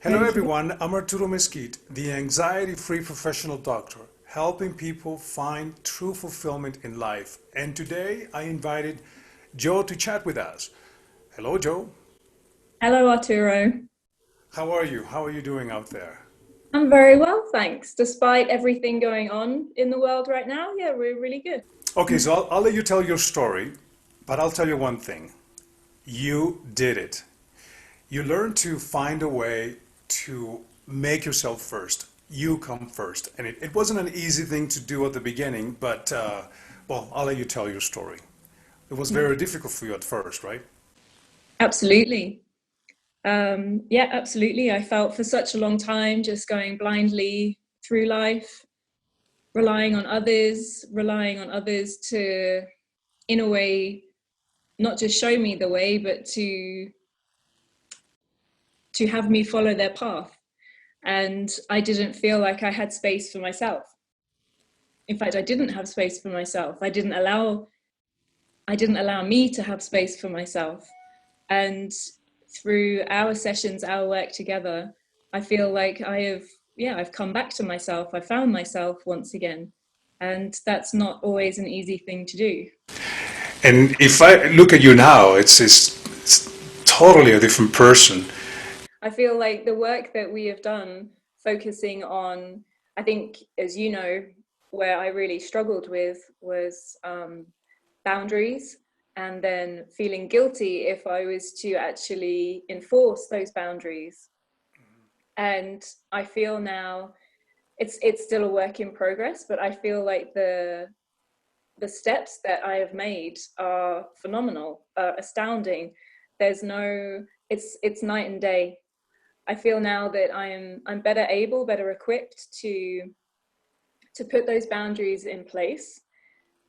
Hello everyone, I'm Arturo Mesquite, the anxiety-free professional doctor, helping people find true fulfillment in life. And today I invited Joe to chat with us. Hello Joe, Hello, Arturo. how are you? How are you doing out there? I'm very well, thanks. Despite everything going on in the world right now, yeah, we're really good. Okay, so I'll let you tell your story, but I'll tell you one thing. You did it. You learned to find a way to make yourself first. You come first. And it wasn't an easy thing to do at the beginning, but well, I'll let you tell your story. It was very difficult for you at first, right? Absolutely. Yeah, absolutely. I felt for such a long time just going blindly through life, relying on others to, in a way, not just show me the way, but to have me follow their path. And I didn't feel like I had space for myself. In fact, I didn't have space for myself. I didn't allow me to have space for myself. And through our sessions, our work together, I feel like I've come back to myself. I found myself once again. And that's not always an easy thing to do. And if I look at you now, it's totally a different person. I feel like the work that we have done, focusing on, I think, as you know, where I really struggled with was boundaries, and then feeling guilty if I was to actually enforce those boundaries. And I feel now it's still a work in progress, but I feel like the steps that I have made are phenomenal, astounding. There's no it's night and day. I feel now that I'm better equipped to put those boundaries in place,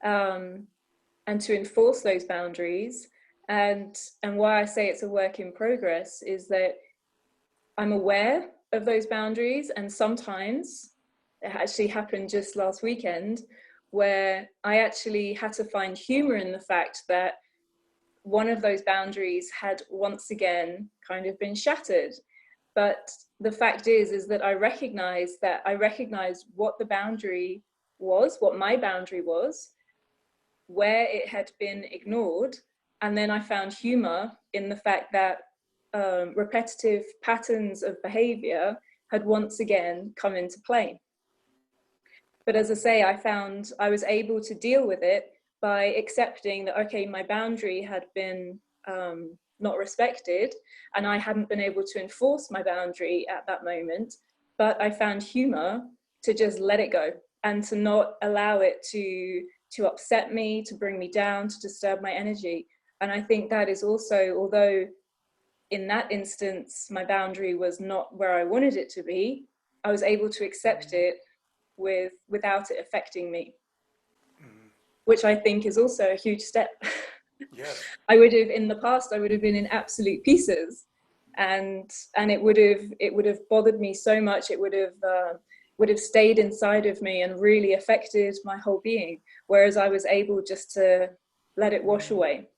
um, and to enforce those boundaries. And why I say it's a work in progress is that I'm aware of those boundaries, and sometimes it actually happened just last weekend where I actually had to find humor in the fact that one of those boundaries had once again kind of been shattered. But the fact is that I recognized what the boundary was, what my boundary was, where it had been ignored. And then I found humor in the fact that repetitive patterns of behavior had once again come into play. But as I say, I found I was able to deal with it by accepting that, okay, my boundary had been not respected, and I hadn't been able to enforce my boundary at that moment. But I found humor to just let it go and to not allow it to upset me, to bring me down, to disturb my energy. And I think that is also, although in that instance my boundary was not where I wanted it to be, I was able to accept it without it affecting me, which I think is also a huge step. Yes. I would have in the past I would have been in absolute pieces, and it would have bothered me so much. It would have stayed inside of me and really affected my whole being, whereas I was able just to let it wash away.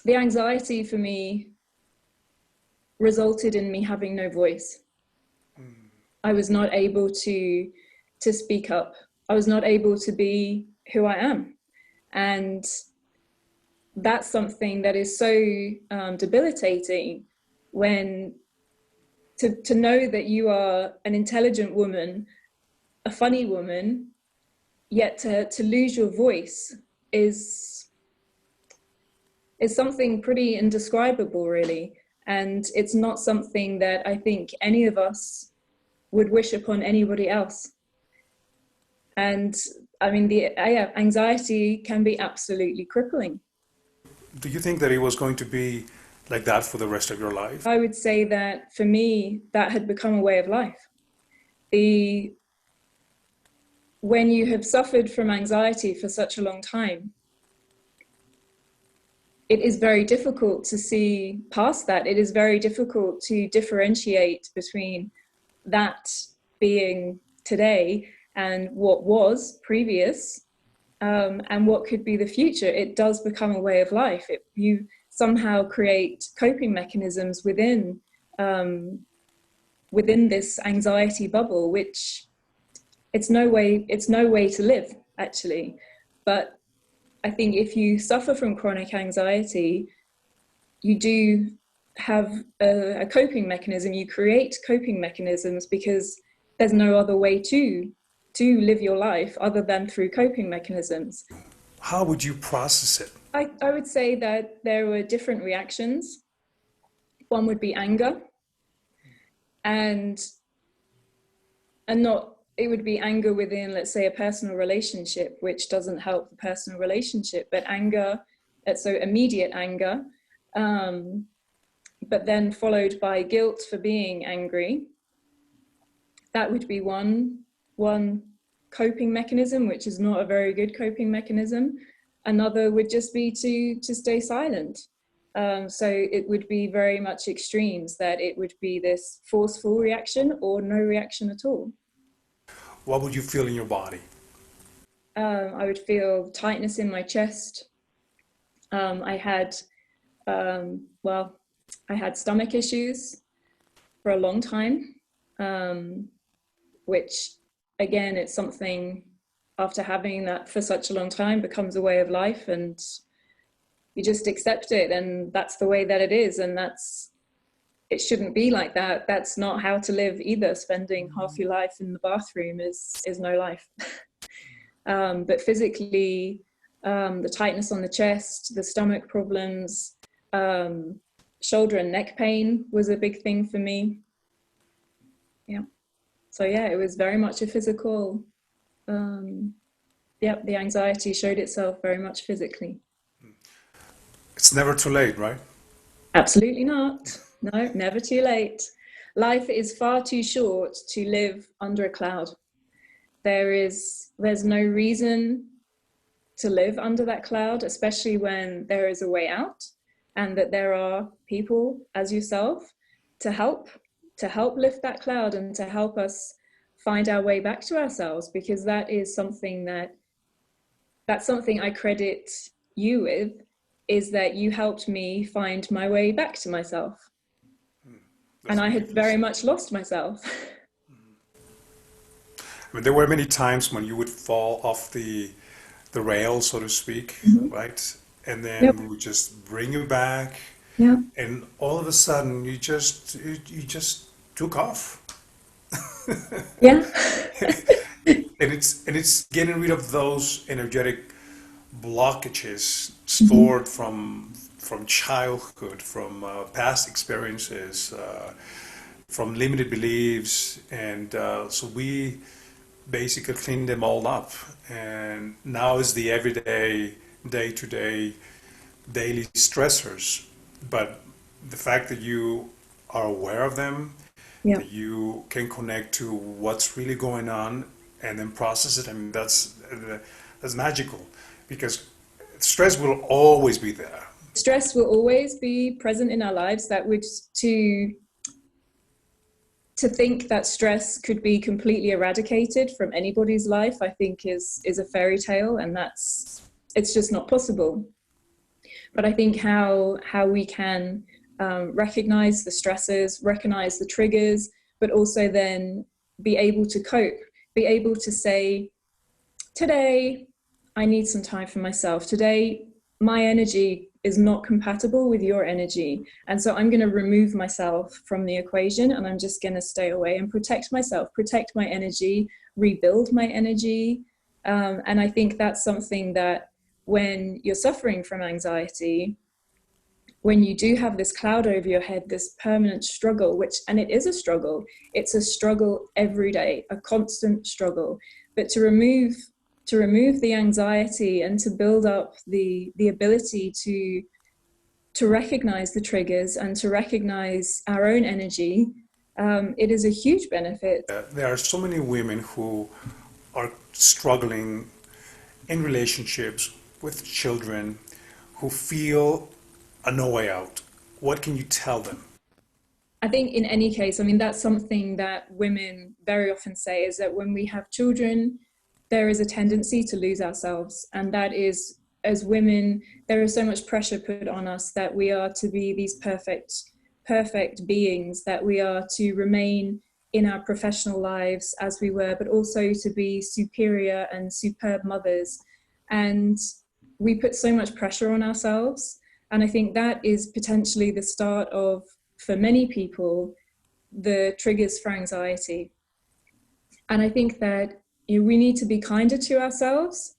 The anxiety for me resulted in me having no voice. I was not able to speak up. I was not able to be who I am. And that's something that is so debilitating, when to know that you are an intelligent woman, a funny woman, yet to lose your voice is is something pretty indescribable, really. And it's not something that I think any of us would wish upon anybody else. And I mean, the anxiety can be absolutely crippling. Do you think that it was going to be like that for the rest of your life? I would say that for me, that had become a way of life. The When you have suffered from anxiety for such a long time, it is very difficult to see past that. It is very difficult to differentiate between that being today and what was previous, and what could be the future. It does become a way of life. You somehow create coping mechanisms within, um, within this anxiety bubble, which it's no way to live, actually. But I think if you suffer from chronic anxiety, you do have a coping mechanism. You create coping mechanisms because there's no other way to live your life other than through coping mechanisms. How would you process it? I would say that there were different reactions. One would be anger, and not, it would be anger within, let's say, a personal relationship, which doesn't help the personal relationship, but anger, so immediate anger, but then followed by guilt for being angry. That would be one coping mechanism, which is not a very good coping mechanism. Another would just be to stay silent. So it would be very much extremes, that it would be this forceful reaction or no reaction at all. What would you feel in your body? I would feel tightness in my chest. I had stomach issues for a long time, which again, it's something, after having that for such a long time, becomes a way of life, and you just accept it, and that's the way that it is, and it shouldn't be like that. That's not how to live either. Spending half your life in the bathroom is no life. But physically, the tightness on the chest, the stomach problems, shoulder and neck pain was a big thing for me. Yeah. So yeah, it was very much a physical, the anxiety showed itself very much physically. It's never too late, right? Absolutely not. No, never too late. Life is far too short to live under a cloud. There's no reason to live under that cloud, especially when there is a way out, and that there are people as yourself to help lift that cloud and to help us find our way back to ourselves, because that's something I credit you with, is that you helped me find my way back to myself. And I had very much lost myself. I mean, there were many times when you would fall off the rail, so to speak, right? And then Yep. we would just bring you back, Yeah. and all of a sudden you just took off. Yeah. And it's getting rid of those energetic blockages stored from childhood, from past experiences, from limited beliefs, and so we basically clean them all up. And now is the everyday, day-to-day, daily stressors. But the fact that you are aware of them, Yeah. that you can connect to what's really going on and then process it, I mean, that's magical, because stress will always be there. Stress will always be present in our lives. That would to think that stress could be completely eradicated from anybody's life, I think is a fairy tale, and it's just not possible. But I think how we can recognize the stresses, recognize the triggers, but also then be able to cope, be able to say, today I need some time for myself. Today my energy is not compatible with your energy, and so I'm going to remove myself from the equation, and I'm just going to stay away and protect myself, protect my energy, rebuild my energy. And I think that's something that, when you're suffering from anxiety, when you do have this cloud over your head, this permanent struggle, and it is a struggle, it's a struggle every day, a constant struggle. But to remove the anxiety and to build up the ability to recognize the triggers and to recognize our own energy, it is a huge benefit. There are so many women who are struggling in relationships with children, who feel no way out. What can you tell them? I think in any case, I mean, that's something that women very often say, is that when we have children, there is a tendency to lose ourselves. And that is, as women, there is so much pressure put on us that we are to be these perfect perfect beings, that we are to remain in our professional lives as we were, but also to be superior and superb mothers. And we put so much pressure on ourselves. And I think that is potentially the start of, for many people, the triggers for anxiety. And I think that, you know, we need to be kinder to ourselves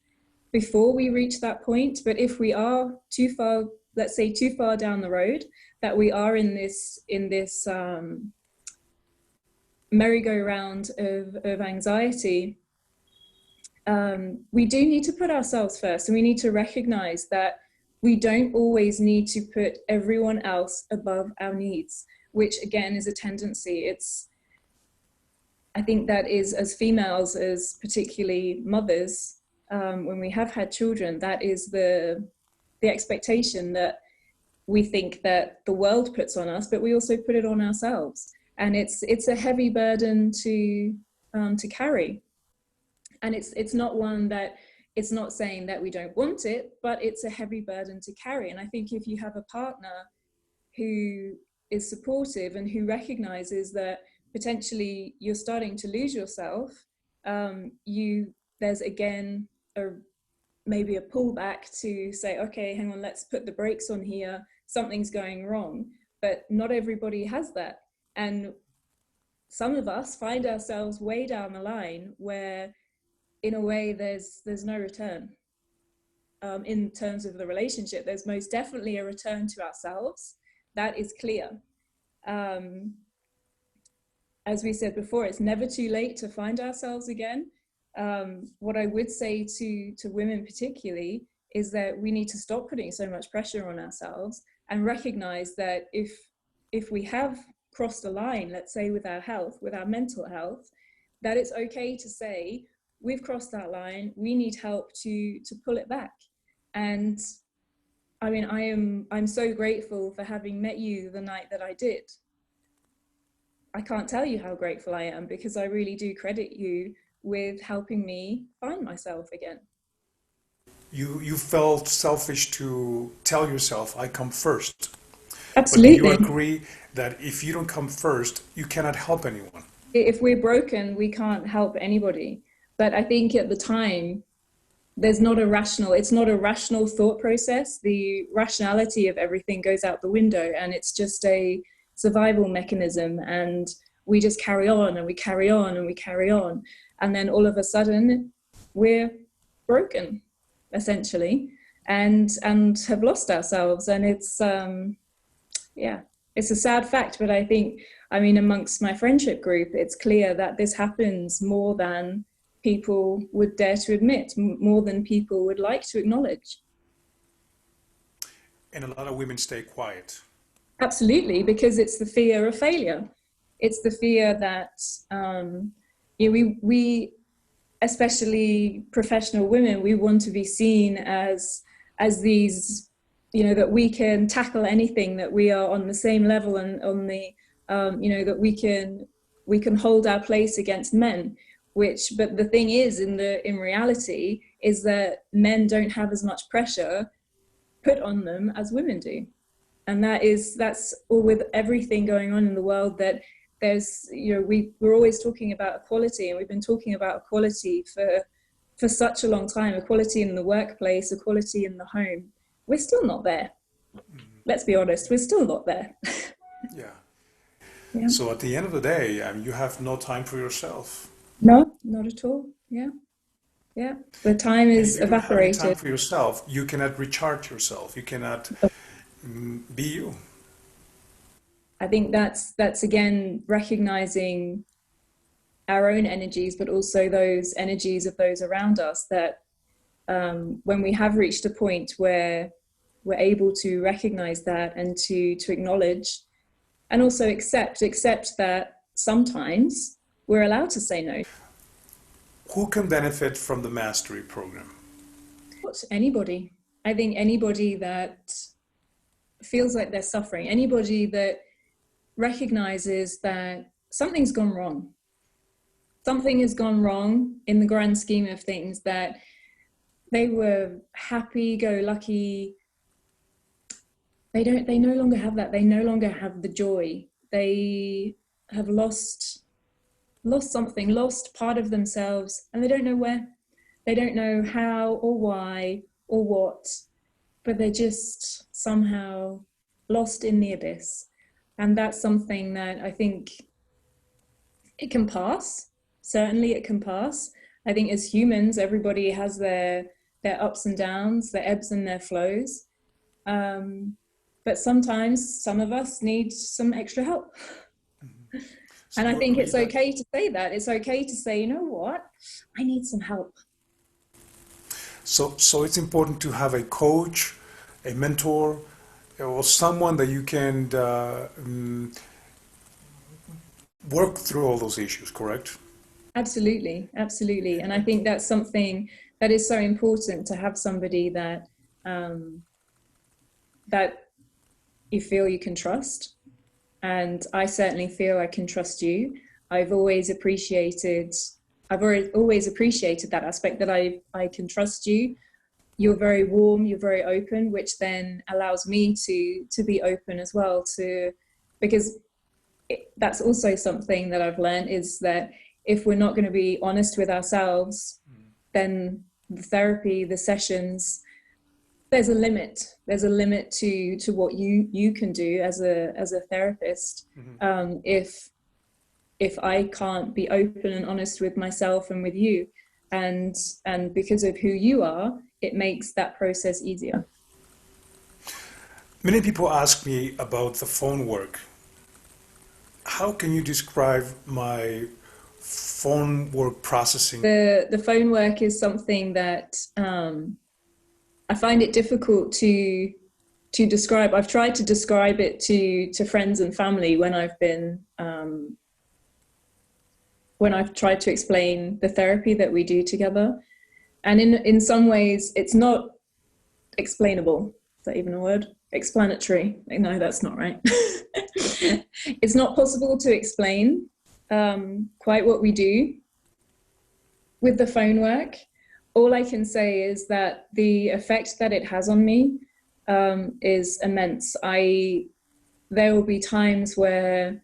before we reach that point. But if we are too far, let's say too far down the road, that we are in this merry-go-round of anxiety, we do need to put ourselves first, and we need to recognize that we don't always need to put everyone else above our needs, which again is a tendency. I think that is, as females, as particularly mothers, when we have had children, that is the expectation that we think that the world puts on us, but we also put it on ourselves. And it's a heavy burden to carry. And it's not one that, it's not saying that we don't want it, but it's a heavy burden to carry. And I think if you have a partner who is supportive and who recognizes that potentially you're starting to lose yourself, there's again maybe a pullback to say, okay, hang on, let's put the brakes on here, something's going wrong. But not everybody has that. And some of us find ourselves way down the line where, in a way, there's no return. In terms of the relationship, there's most definitely a return to ourselves. That is clear. As we said before, it's never too late to find ourselves again. What I would say to women particularly is that we need to stop putting so much pressure on ourselves and recognize that if we have crossed a line, let's say with our health, with our mental health, that it's okay to say, we've crossed that line, we need help to pull it back. And I mean, I'm so grateful for having met you the night that I did. I can't tell you how grateful I am, because I really do credit you with helping me find myself again. You felt selfish to tell yourself, I come first. Absolutely. But do you agree that if you don't come first, you cannot help anyone? If we're broken, we can't help anybody. But I think at the time, it's not a rational thought process. The rationality of everything goes out the window, and it's just a survival mechanism. And we just carry on and we carry on and we carry on. And then all of a sudden, we're broken, essentially, and have lost ourselves. And it's, it's a sad fact. But I think, amongst my friendship group, it's clear that this happens more than people would dare to admit, more than people would like to acknowledge. And a lot of women stay quiet. Absolutely, because it's the fear of failure. It's the fear that we, especially professional women, we want to be seen as these, that we can tackle anything, that we are on the same level, and on the, that we can hold our place against men. But the thing is, in reality, is that men don't have as much pressure put on them as women do. And that's all with everything going on in the world, that there's, we're always talking about equality, and we've been talking about equality for such a long time, equality in the workplace, equality in the home. We're still not there. Let's be honest, we're still not there. Yeah. So at the end of the day, you have no time for yourself. No, not at all. Yeah. The time is evaporated. If you don't have any time for yourself, you cannot recharge yourself. You cannot be you. I think that's again recognizing our own energies, but also those energies of those around us, that when we have reached a point where we're able to recognize that, and to acknowledge, and also accept that sometimes we're allowed to say no. Who can benefit from the mastery program? Anybody. I think anybody that feels like they're suffering, anybody that recognizes that something's gone wrong. Something has gone wrong in the grand scheme of things, that they were happy-go-lucky they no longer have that. They no longer have the joy. They have lost something, lost part of themselves, and they don't know where. They don't know how or why or what, but they're just somehow lost in the abyss. And that's something that I think it can pass. Certainly it can pass. I think as humans, everybody has their ups and downs, their ebbs and their flows. But sometimes some of us need some extra help. So And I you think agree it's that? okay to say that. It's okay to say, you know what? I need some help. So it's important to have a coach, a mentor, or someone that you can work through all those issues, correct? Absolutely, absolutely. And I think that's something that is so important, to have somebody that um, that you feel you can trust. And I certainly feel I can trust you. I've always appreciated always appreciated that aspect, that I can trust you. You're very warm, you're very open, which then allows me to be open as well, to because that's also something that I've learned, is that if we're not going to be honest with ourselves, then the therapy, the sessions, there's a limit. There's a limit to what you can do as a therapist. Mhm. If I can't be open and honest with myself and with you, and because of who you are, it makes that process easier. Many people ask me about the phone work. How can you describe my phone work processing? The phone work is something that I find it difficult to describe. I've tried to describe it to friends and family when I've tried to explain the therapy that we do together. And in some ways, it's not explainable. Is that even a word? Explanatory. No, that's not right. It's not possible to explain quite what we do with the phone work. All I can say is that the effect that it has on me is immense. There will be times where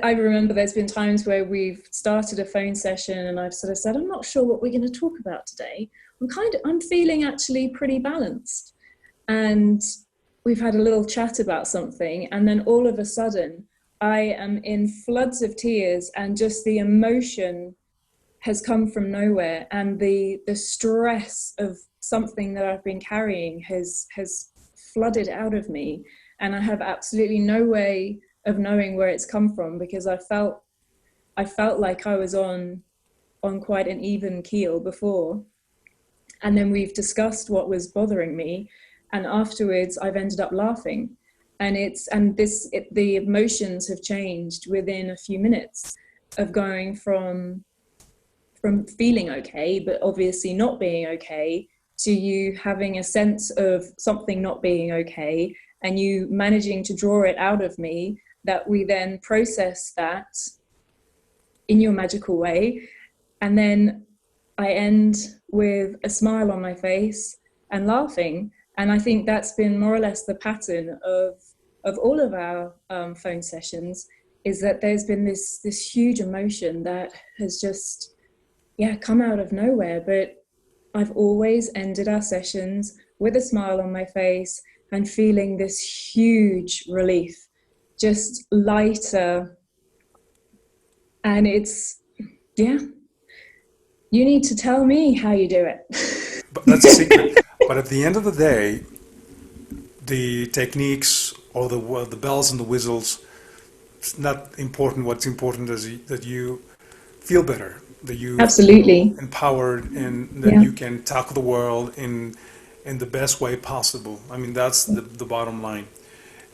I remember there's been times where we've started a phone session and I've sort of said, I'm not sure what we're going to talk about today. I'm feeling actually pretty balanced. And we've had a little chat about something, and then all of a sudden I am in floods of tears, and just the emotion has come from nowhere, and the stress of something that I've been carrying has flooded out of me, and I have absolutely no way of knowing where it's come from, because I felt like I was on quite an even keel before, and then we've discussed what was bothering me, and afterwards I've ended up laughing, and the emotions have changed within a few minutes of going from feeling okay, but obviously not being okay, to you having a sense of something not being okay, and you managing to draw it out of me, that we then process that in your magical way. And then I end with a smile on my face and laughing. And I think that's been more or less the pattern of all of our phone sessions, is that there's been this huge emotion that has just come out of nowhere. But I've always ended our sessions with a smile on my face and feeling this huge relief, just lighter. And it's, you need to tell me how you do it. But that's a secret. But at the end of the day, the techniques or the bells and the whistles, it's not important. What's important is that you feel better, that you feel Absolutely. empowered, and that Yeah. you can tackle the world in the best way possible. I mean, that's the bottom line.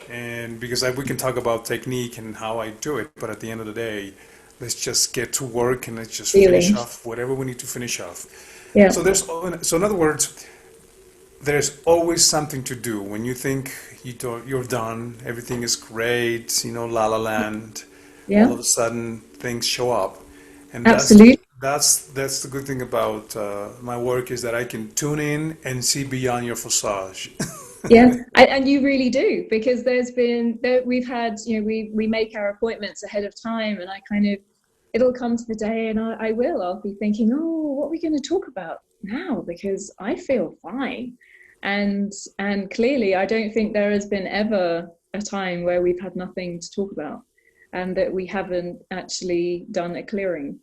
And because we can talk about technique and how I do it, but at the end of the day, let's just get to work and let's just finish Feeling. off whatever we need to finish off. Yeah. So in other words, there's always something to do when you think you're done, everything is great, la la land. All Yeah. of a sudden, things show up, and Absolutely. that's the good thing about my work, is that I can tune in and see beyond your facade. Yeah, and you really do, because we've had, we make our appointments ahead of time, and I kind of, it'll come to the day, and I'll be thinking, oh, what are we going to talk about now? Because I feel fine, and clearly I don't think there has been ever a time where we've had nothing to talk about, and that we haven't actually done a clearing.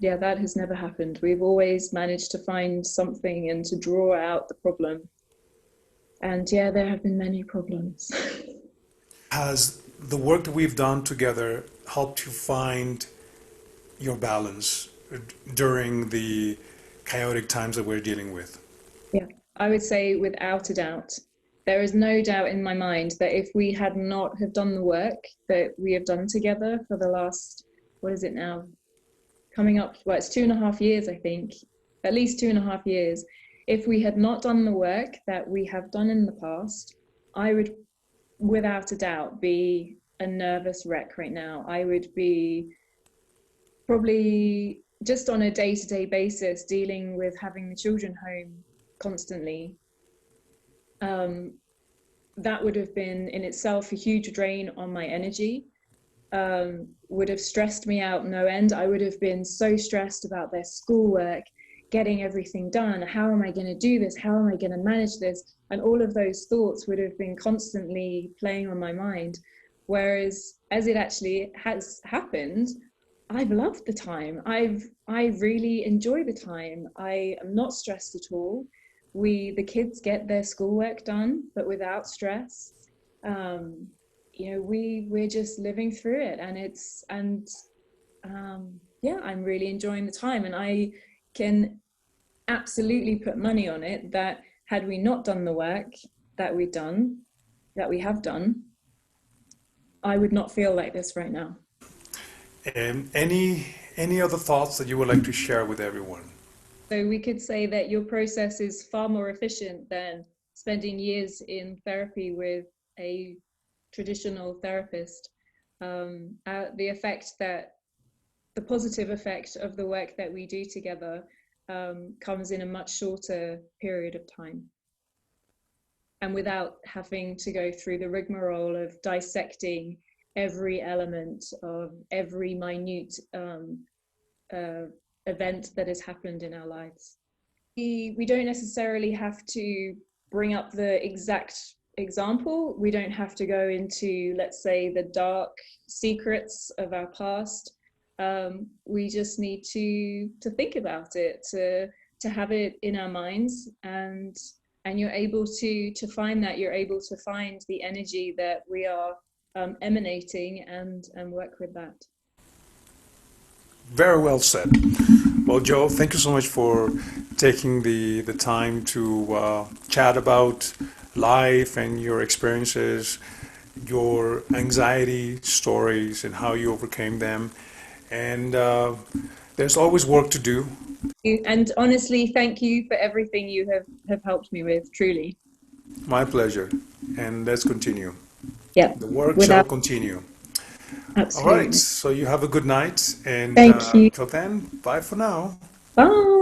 Yeah, that has never happened. We've always managed to find something and to draw out the problem. And yeah, there have been many problems. Has the work that we've done together helped you find your balance during the chaotic times that we're dealing with? Yeah, I would say without a doubt. There is no doubt in my mind that if we had not have done the work that we have done together for the last, what is it now? Coming up, well, it's 2.5 years, I think, at least 2.5 years. If we had not done the work that we have done in the past, I would, without a doubt, be a nervous wreck right now. I would be probably just on a day-to-day basis dealing with having the children home constantly. That would have been in itself a huge drain on my energy. Would have stressed me out no end. I would have been so stressed about their schoolwork, getting everything done. How am I going to do this? How am I going to manage this? And all of those thoughts would have been constantly playing on my mind. Whereas, as it actually has happened, I've loved the time. I really enjoy the time. I am not stressed at all. The kids get their schoolwork done, but without stress. Um, we're just living through it, yeah, I'm really enjoying the time, and I can absolutely put money on it that had we not done the work that we have done, I would not feel like this right now. Any other thoughts that you would like to share with everyone? So we could say that your process is far more efficient than spending years in therapy with a traditional therapist. The positive effect of the work that we do together comes in a much shorter period of time, and without having to go through the rigmarole of dissecting every element of every minute event that has happened in our lives. We don't necessarily have to bring up the exact example. We don't have to go into, let's say, the dark secrets of our past. We just need to think about it, to have it in our minds, and you're able to find that. You're able to find the energy that we are emanating, and work with that. Very well said. Well, Joe, thank you so much for taking the time to chat about life and your experiences, your anxiety stories, and how you overcame them. And there's always work to do. And honestly, thank you for everything you have helped me with, truly. My pleasure. And let's continue. Yeah, The work shall without continue. All right. absolutely. So you have a good night. And Thank you. till then, bye for now. Bye.